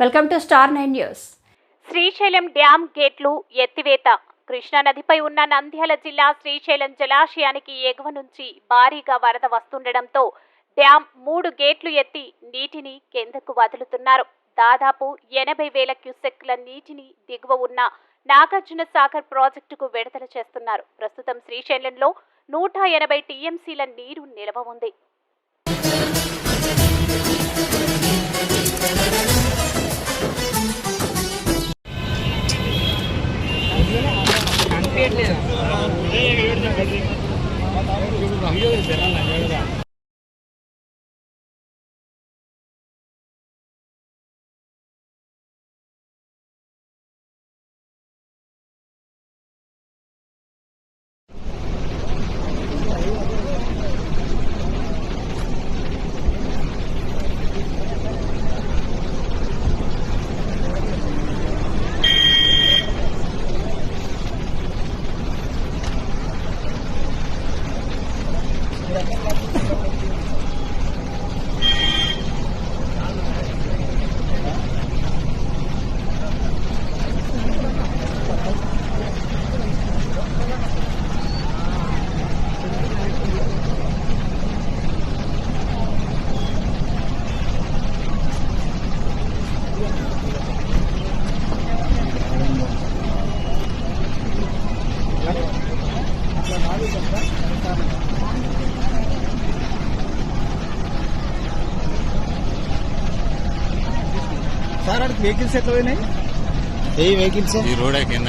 Welcome to star 9 news. Srisailam dam గేట్లు ఎత్తివేత. కృష్ణానదిపై ఉన్న నంద్యాల జిల్లా శ్రీశైలం జలాశయానికి ఎగువ నుంచి భారీగా వరద వస్తుండటంతో డ్యాం 3 గేట్లు ఎత్తి నీటిని కిందకు వదులుతున్నారు. దాదాపు 80,000 క్యూసెక్ల నీటిని దిగువ ఉన్న నాగార్జున సాగర్ ప్రాజెక్టుకు విడుదల చేస్తున్నారు. ప్రస్తుతం శ్రీశైలంలో 180 టీఎంసీల నీరు నిల్వ ఉంది. సార్ వెహికల్స్ ఎట్లా పోయినాయి? ఈ రోడ్ కింద